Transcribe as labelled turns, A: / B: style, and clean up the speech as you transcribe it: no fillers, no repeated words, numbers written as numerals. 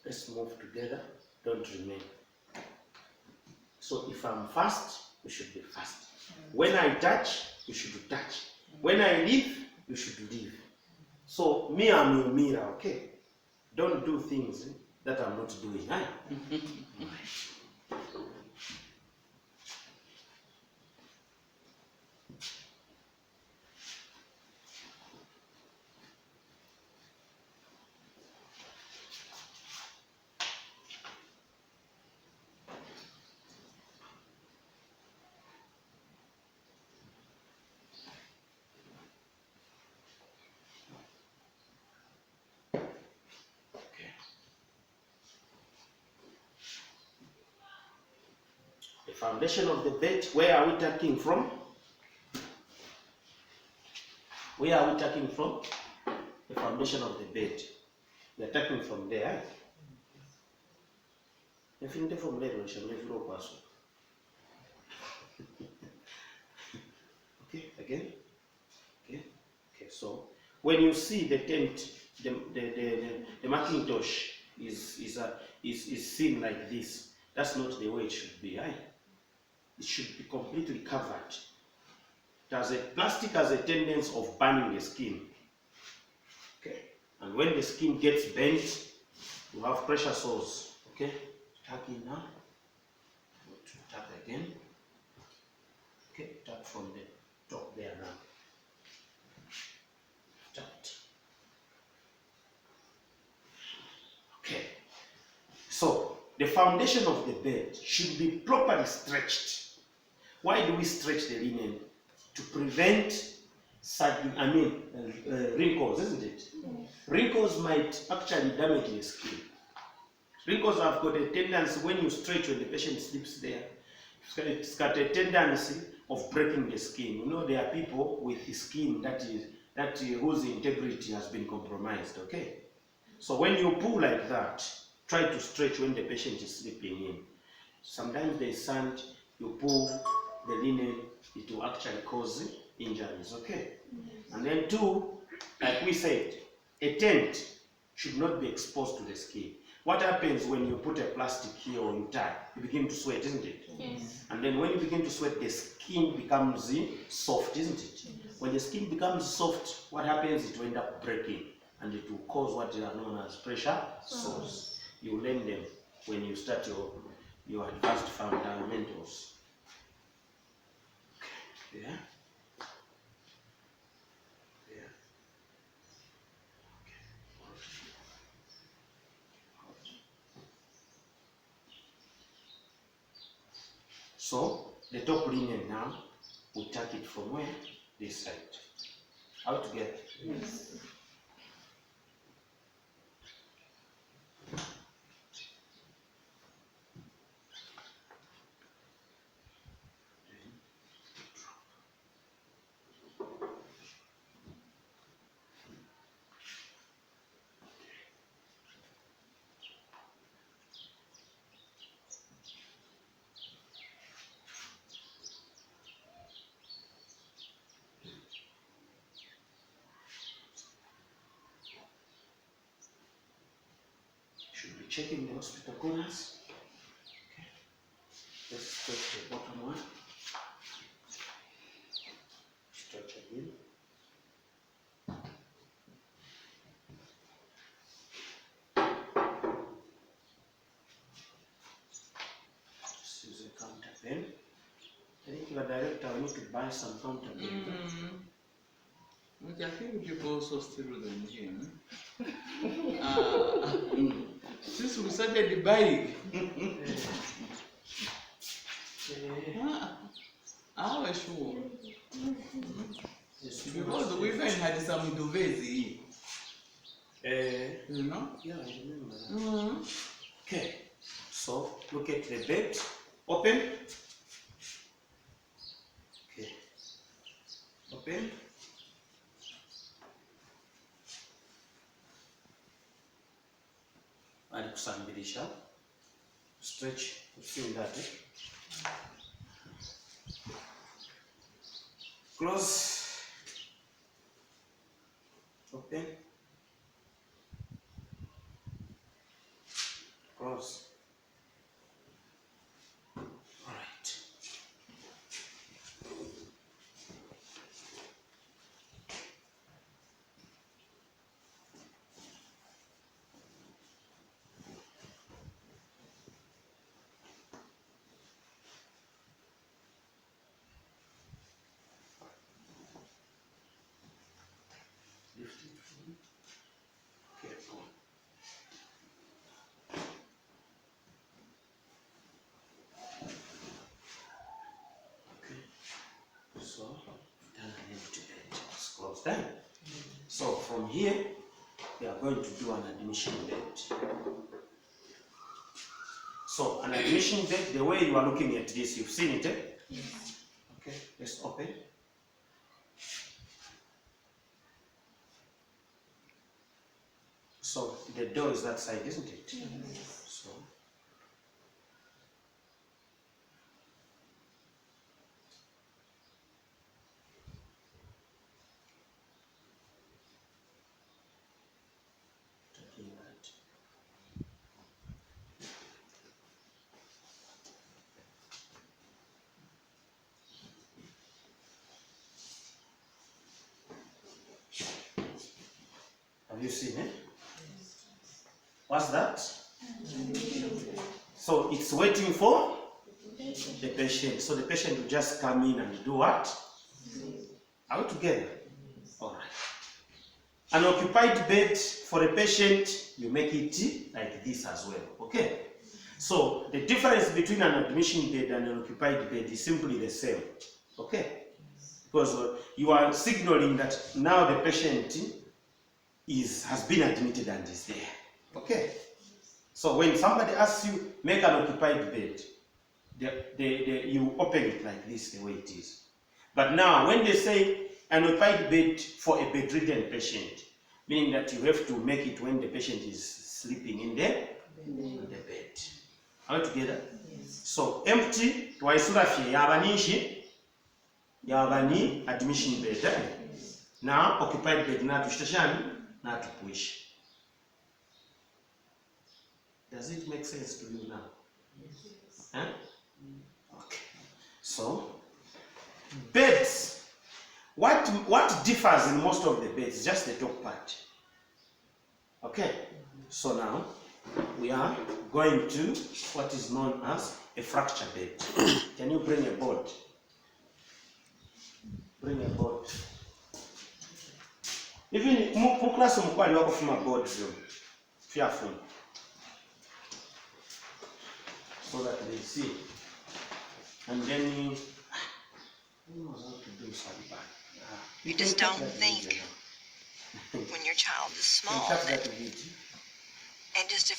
A: Let's move together. Don't remain. So if I'm fast, you should be fast. When I touch, you should touch. When I leave, you should leave. So me, I'm your mirror, okay? Don't do things that I'm not doing. Right? The foundation of the bed, where are we taking from? Where are we taking from? The foundation of the bed. We are taking from there. Definitely from there, we shall never pass. Okay, again. Okay, okay. So when you see the tent, the Macintosh is seen like this. That's not the way it should be. Right? It should be completely covered. Plastic has a tendency of burning the skin. Okay, and when the skin gets bent, you have pressure sores. Okay, tuck in now. Tuck again. Okay, tuck from the top there now. Tucked. Okay. So the foundation of the bed should be properly stretched. Why do we stretch the linen? To prevent wrinkles, isn't it? Yes. Wrinkles might actually damage the skin. Wrinkles have got a tendency, when you stretch, when the patient sleeps there, it's got a tendency of breaking the skin. You know, there are people with the skin whose integrity has been compromised. Okay, so when you pull like that, try to stretch when the patient is sleeping in. Sometimes there's sand, you pull the linen, it will actually cause injuries. Okay, and then two, like we said, a tent should not be exposed to the skin. What happens when you put a plastic here or you tie? You begin to sweat, isn't it? Yes. And then when you begin to sweat, the skin becomes soft, isn't it? Yes. When the skin becomes soft, what happens? It will end up breaking, and it will cause what are known as pressure sores. You learn them when you start your advanced fundamentals. Okay. Yeah. So the top linen now, we tuck it from where? This side. Out together. Yes. Should be checking the hospital corners. Okay. Let's stretch the bottom one. Stretch again. This is a counter pen. I think the director will need to buy some counter pen.
B: I think people also steal them here. Since we started buying, I was sure. Because we even had some duvets here. You know?
A: Yeah, I remember that. Okay, so look at the bed. Open. Okay. Open. And kusambirisha. Stretch. Feel that. Close. Open. close. Alright. Lift it from. Careful. Okay. So, done an empty bed. It's closed down. So from here, we are going to do an admission bed. So an admission bed, the way you are looking at this, you've seen it, eh?
C: Yes.
A: Okay, let's open. So the door is that side, isn't it?
C: Yes.
A: So taking that. Have you seen it? What's that? So it's waiting for the patient. So the patient will just come in and do what? Are we together? All right. An occupied bed for a patient, you make it like this as well. Okay? So the difference between an admission bed and an occupied bed is simply the same. Okay? Because you are signaling that now the patient has been admitted and is there. Okay? So when somebody asks you, make an occupied bed, you open it like this, the way it is. But now, when they say an occupied bed for a bedridden patient, meaning that you have to make it when the patient is sleeping in the bed. Are we together?
C: Yes.
A: So empty, twaisula fye yabani admission bed. Now occupied bed na tushitashani na tupuishi. Does it make sense to you now?
C: Yes.
A: Huh? Okay. So beds. What differs in most of the beds? Just the top part. Okay. So now we are going to what is known as a fracture bed. Can you bring a board? Bring a board. Even mu class mukwali wako from a board view. Fearful. So that they see. And then you know how to do something.
D: You just don't think when your child is small that
A: That
D: in just a